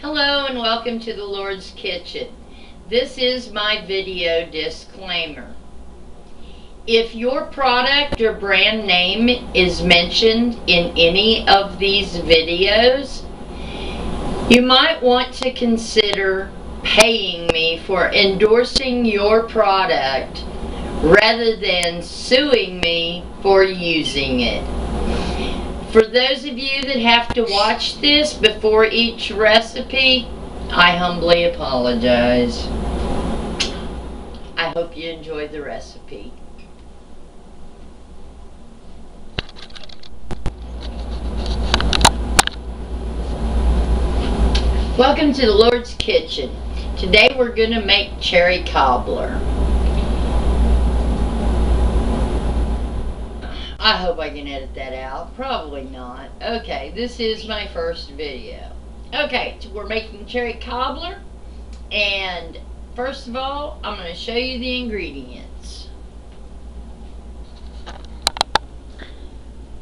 Hello and welcome to the Lord's Kitchen. This is my video disclaimer. If your product or brand name is mentioned in any of these videos, you might want to consider paying me for endorsing your product rather than suing me for using it. For those of you that have to watch this before each recipe, I humbly apologize. I hope you enjoy the recipe. Welcome to the Lord's Kitchen. Today we're going to make cherry cobbler. I hope I can edit that out. Probably not. Okay, this is my first video. Okay, so we're making cherry cobbler. And first of all, I'm going to show you the ingredients.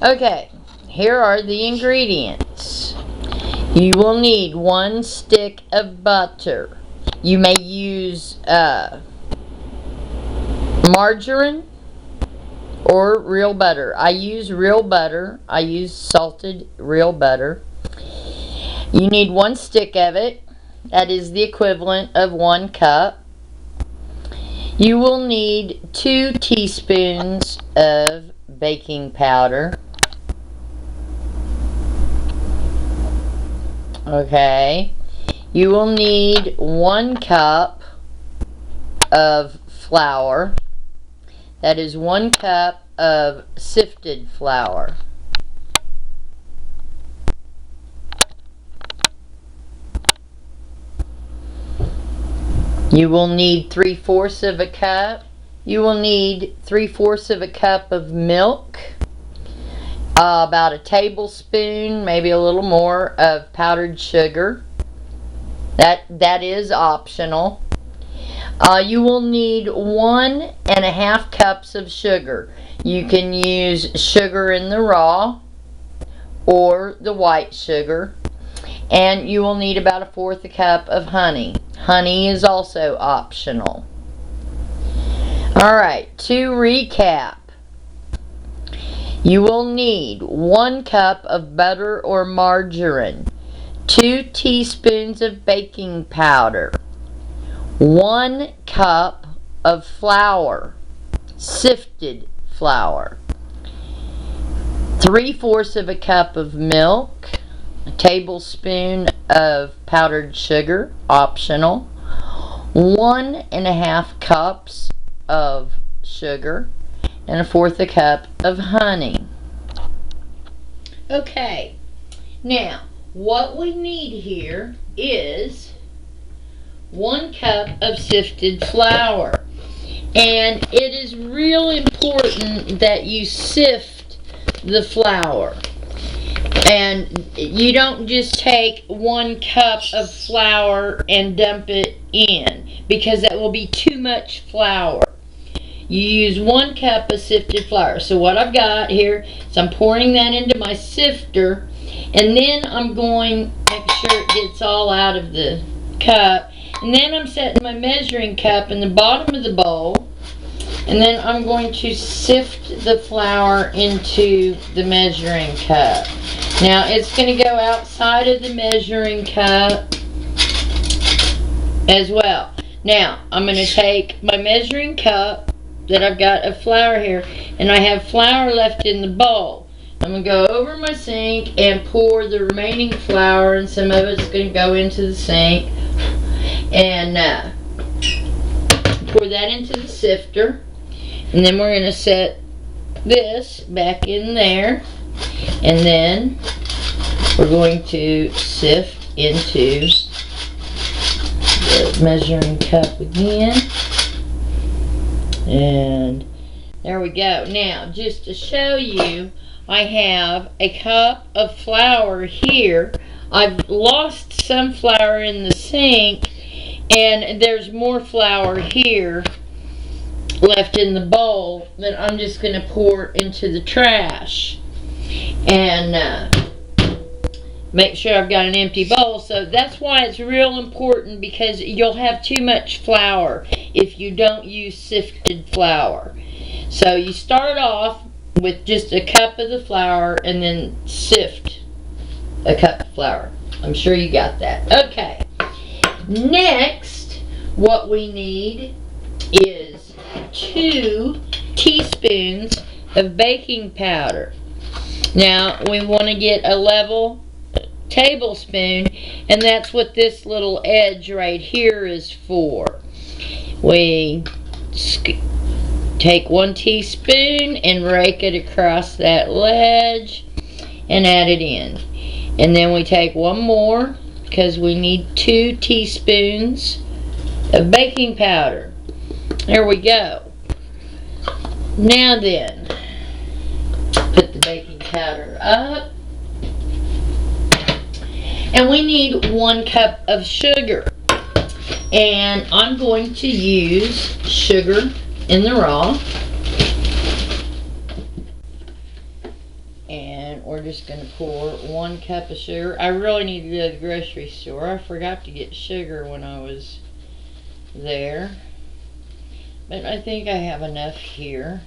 Okay, here are the ingredients. You will need 1 stick of butter. You may use margarine or real butter. I use real butter. I use salted real butter. You need 1 stick of it. That is the equivalent of 1 cup. You will need 2 teaspoons of baking powder. Okay. You will need 1 cup of flour. That is 1 cup of sifted flour. You will need 3/4 of a cup. You will need 3/4 of a cup of milk. About a tablespoon, maybe a little more, of powdered sugar. That is optional. You will need 1½ cups of sugar. You can use sugar in the raw or the white sugar. And you will need about 1/4 cup of honey. Honey is also optional. Alright, to recap. You will need 1 cup of butter or margarine, 2 teaspoons of baking powder, 1 cup of flour, sifted flour, 3/4 of a cup of milk, a tablespoon of powdered sugar, optional, 1½ cups of sugar, and 1/4 cup of honey. Okay, now what we need here is 1 cup of sifted flour, and it is real important that you sift the flour, and you don't just take 1 cup of flour and dump it in, because that will be too much flour. You use 1 cup of sifted flour. So what I've got here is I'm pouring that into my sifter, and then I'm going to make sure it gets all out of the cup. And then I'm setting my measuring cup in the bottom of the bowl, and then I'm going to sift the flour into the measuring cup. Now it's going to go outside of the measuring cup as well. Now I'm going to take my measuring cup that I've got of flour here, and I have flour left in the bowl. I'm going to go over my sink and pour the remaining flour, and some of it's going to go into the sink, and pour that into the sifter, and then we're going to set this back in there, and then we're going to sift into the measuring cup again. And there we go. Now, just to show you, I have a cup of flour here. I've lost some flour in the sink, and there's more flour here left in the bowl that I'm just going to pour into the trash. And make sure I've got an empty bowl. So that's why it's real important, because you'll have too much flour if you don't use sifted flour. So you start off with just a cup of the flour and then sift a cup of flour. I'm sure you got that. Okay. Next, what we need is 2 teaspoons of baking powder. Now, we want to get a level tablespoon, and that's what this little edge right here is for. We take 1 teaspoon and rake it across that ledge and add it in. And then we take 1 more, because we need 2 teaspoons of baking powder. There we go. Now then, put the baking powder up. And we need 1 cup of sugar. And I'm going to use sugar in the raw. And we're just going to pour 1 cup of sugar. I really need to go to the grocery store. I forgot to get sugar when I was there. But I think I have enough here.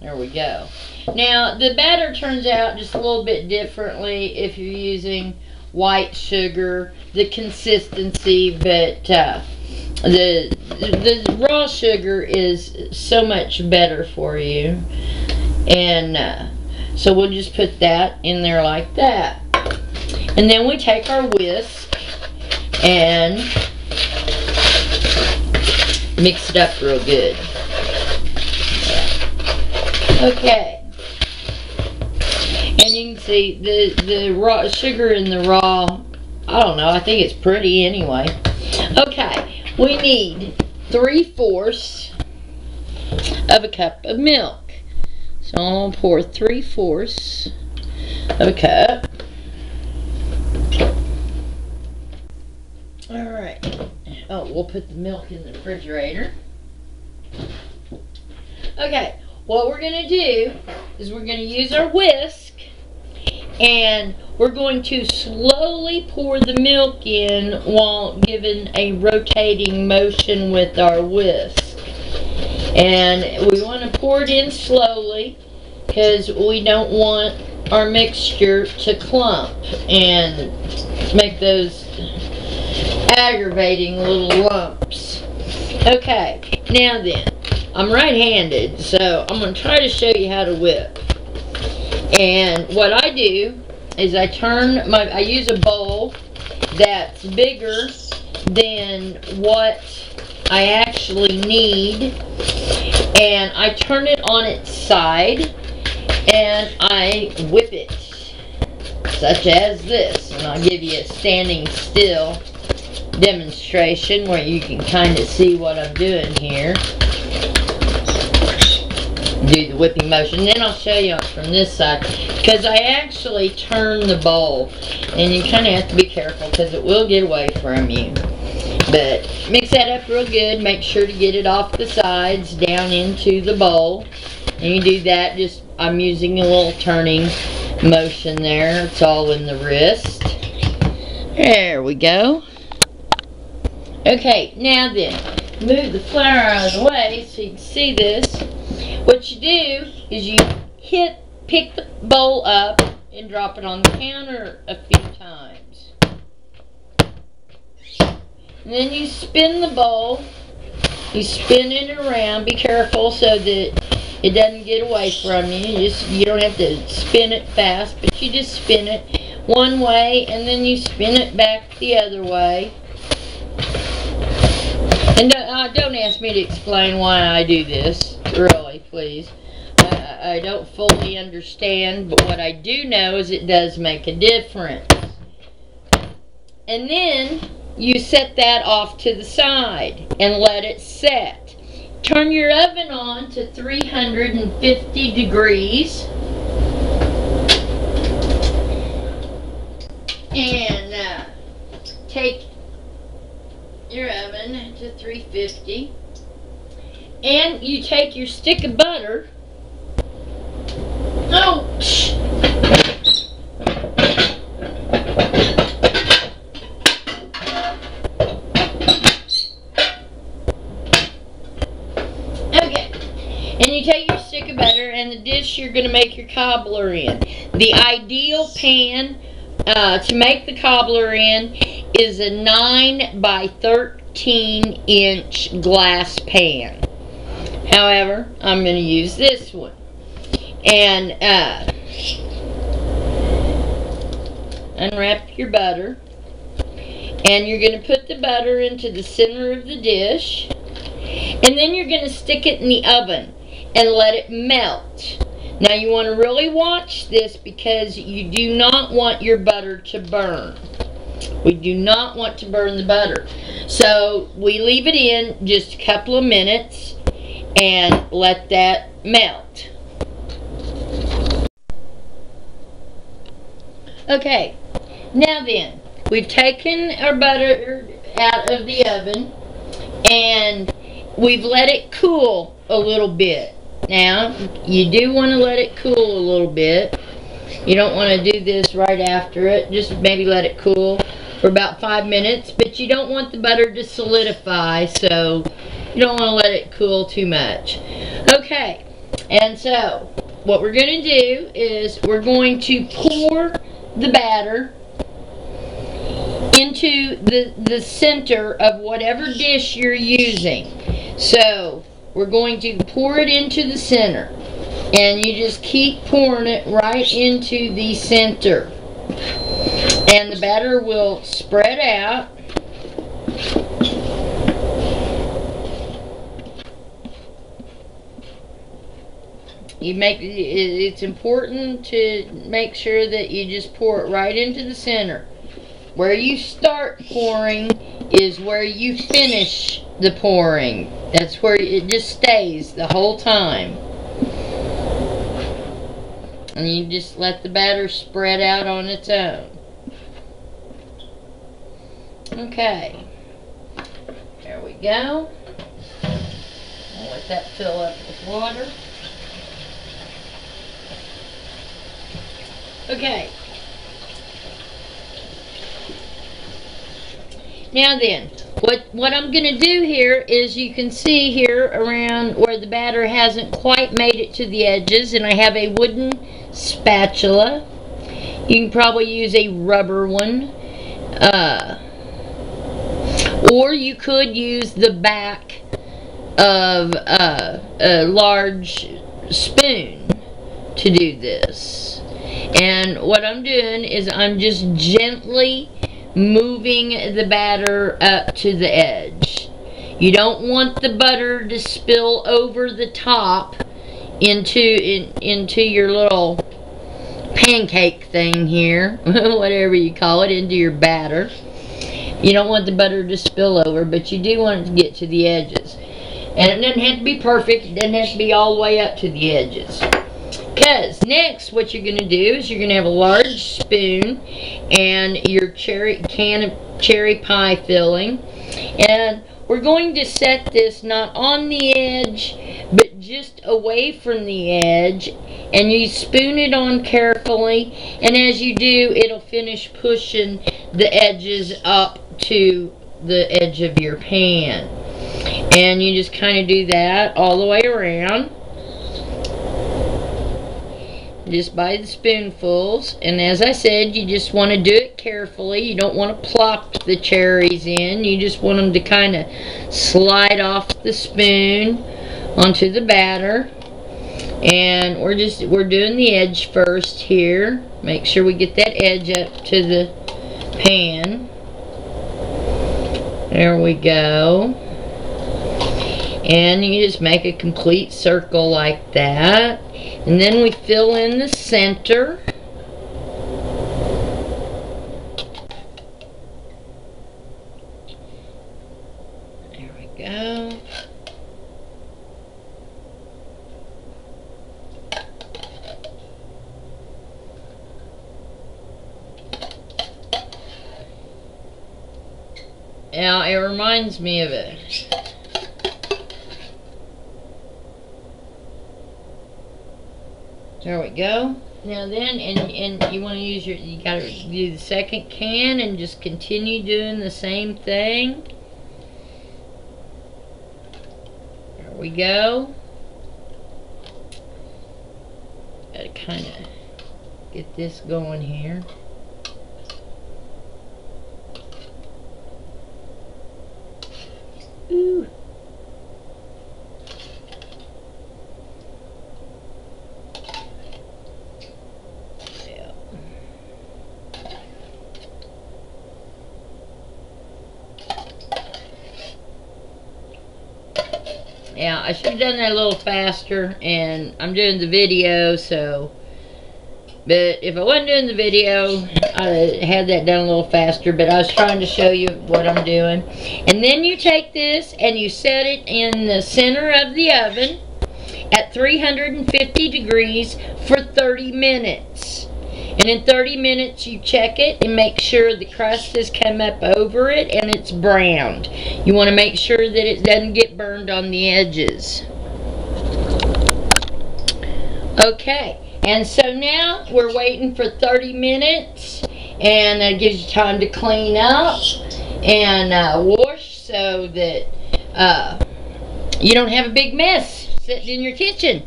There we go. Now, the batter turns out just a little bit differently if you're using white sugar, the consistency, but the raw sugar is so much better for you. And so we'll just put that in there like that. And then we take our whisk and mix it up real good. Okay. And you can see the raw sugar in the raw, I don't know, I think it's pretty anyway. Okay, we need 3/4 of a cup of milk. So I'm going to pour 3/4 of a cup. Alright. Oh, we'll put the milk in the refrigerator. Okay, what we're going to do is we're going to use our whisk, and we're going to slowly pour the milk in while giving a rotating motion with our whisk. And we want to pour it in slowly, because we don't want our mixture to clump and make those aggravating little lumps. Okay, now then, I'm right-handed, so I'm going to try to show you how to whip. And what I do is I use a bowl that's bigger than what I actually need, and I turn it on its side and I whip it, such as this. And I'll give you a standing still demonstration where you can kind of see what I'm doing here. Do the whipping motion. Then I'll show you from this side, because I actually turn the bowl, and you kind of have to be careful because it will get away from you. But mix that up real good. Make sure to get it off the sides down into the bowl. And you do that, just I'm using a little turning motion there. It's all in the wrist. There we go. Okay, now then, move the flour out of the way so you can see this. What you do is you pick the bowl up and drop it on the counter a few times. And then you spin the bowl. You spin it around. Be careful so that it doesn't get away from you. You don't have to spin it fast, but you just spin it one way and then you spin it back the other way. And don't ask me to explain why I do this, really, please. I don't fully understand, but what I do know is it does make a difference. And then you set that off to the side and let it set. Turn your oven on to 350 degrees. And take your oven to 350, and you take your stick of butter. Oh, Okay, and you take your stick of butter and the dish you're going to make your cobbler in. The ideal pan to make the cobbler in is a 9 by 13 inch glass pan. However, I'm going to use this one. And unwrap your butter. And you're going to put the butter into the center of the dish. And then you're going to stick it in the oven and let it melt. Now you want to really watch this because you do not want your butter to burn. We do not want to burn the butter. So we leave it in just a couple of minutes and let that melt. Okay, now then, we've taken our butter out of the oven and we've let it cool a little bit. Now, you do want to let it cool a little bit. You don't want to do this right after it. Just maybe let it cool for about 5 minutes. But you don't want the butter to solidify, so you don't want to let it cool too much. Okay, and so what we're going to do is we're going to pour the batter into the center of whatever dish you're using. So we're going to pour it into the center, and you just keep pouring it right into the center, and the batter will spread out. It's important to make sure that you just pour it right into the center. Where you start pouring is where you finish the pouring. That's where it just stays the whole time. And you just let the batter spread out on its own. Okay. There we go. I'll let that fill up with water. Okay. Now then, what I'm going to do here is you can see here around where the batter hasn't quite made it to the edges, and I have a wooden spatula. You can probably use a rubber one. Or you could use the back of a large spoon to do this. And what I'm doing is I'm just gently moving the batter up to the edge. You don't want the butter to spill over the top into your little pancake thing here, whatever you call it, into your batter. You don't want the butter to spill over, but you do want it to get to the edges. And it doesn't have to be perfect. It doesn't have to be all the way up to the edges. Because next, what you're going to do is you're going to have a large spoon and your can of cherry pie filling. And we're going to set this not on the edge, but just away from the edge. And you spoon it on carefully. And as you do, it'll finish pushing the edges up to the edge of your pan. And you just kind of do that all the way around, just by the spoonfuls. And as I said, you just want to do it carefully. You don't want to plop the cherries in. You just want them to kind of slide off the spoon onto the batter. And we're doing the edge first here. Make sure we get that edge up to the pan. There we go. And you just make a complete circle like that. And then we fill in the center. There we go. Now, it reminds me of it. There we go. Now then, and you want to use you got to do the second can and just continue doing the same thing. There we go. Got to kind of get this going here. Ooh. Yeah, I should have done that a little faster, and I'm doing the video, so, but if I wasn't doing the video, I'd had that done a little faster, but I was trying to show you what I'm doing. And then you take this and you set it in the center of the oven at 350 degrees for 30 minutes. And in 30 minutes you check it and make sure the crust has come up over it and it's browned. You want to make sure that it doesn't get burned on the edges. Okay, and so now we're waiting for 30 minutes, and that gives you time to clean up and wash so that you don't have a big mess sitting in your kitchen.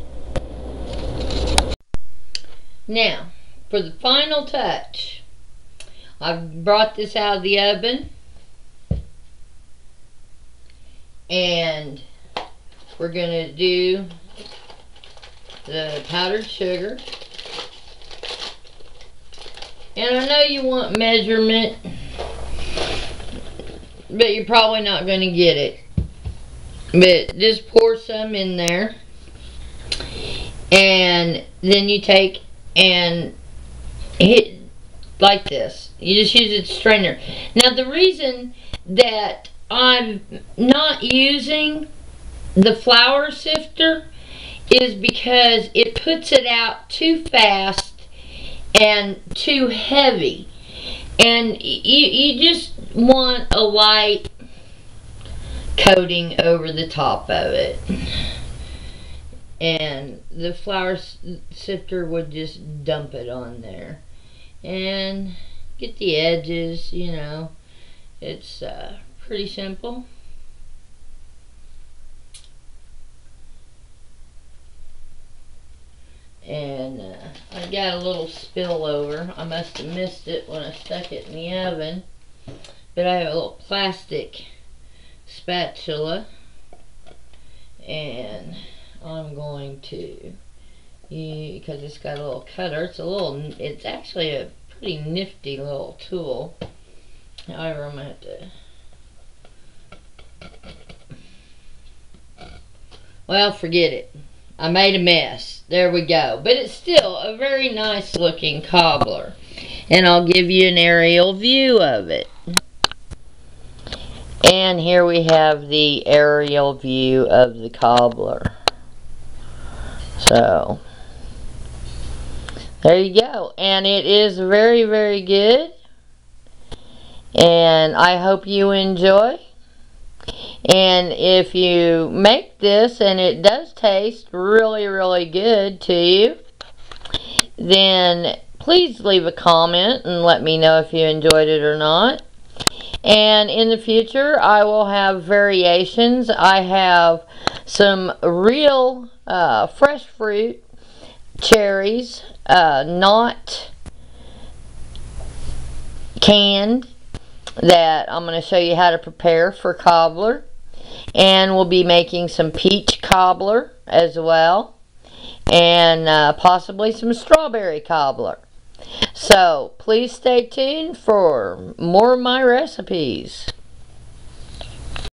Now, for the final touch, I've brought this out of the oven, and we're going to do the powdered sugar. And I know you want measurement, but you're probably not going to get it. But just pour some in there, and then you take and hit like this. You just use a strainer. Now the reason that I'm not using the flour sifter is because it puts it out too fast and too heavy, and you just want a light coating over the top of it, and the flour sifter would just dump it on there and get the edges. You know, it's pretty simple. And I got a little spillover. I must have missed it when I stuck it in the oven, but I have a little plastic spatula, and I'm going to, because it's got a little cutter, it's actually a pretty nifty little tool. However, I'm going to have to, well, forget it. I made a mess. There we go. But it's still a very nice looking cobbler. And I'll give you an aerial view of it. And here we have the aerial view of the cobbler. So, there you go. And it is very, very good. And I hope you enjoy. And if you make this and it does taste really, really good to you, then please leave a comment and let me know if you enjoyed it or not. And in the future, I will have variations. I have some real fresh fruit, cherries, not canned, that I'm going to show you how to prepare for cobbler. And we'll be making some peach cobbler as well, and possibly some strawberry cobbler. So please stay tuned for more of my recipes.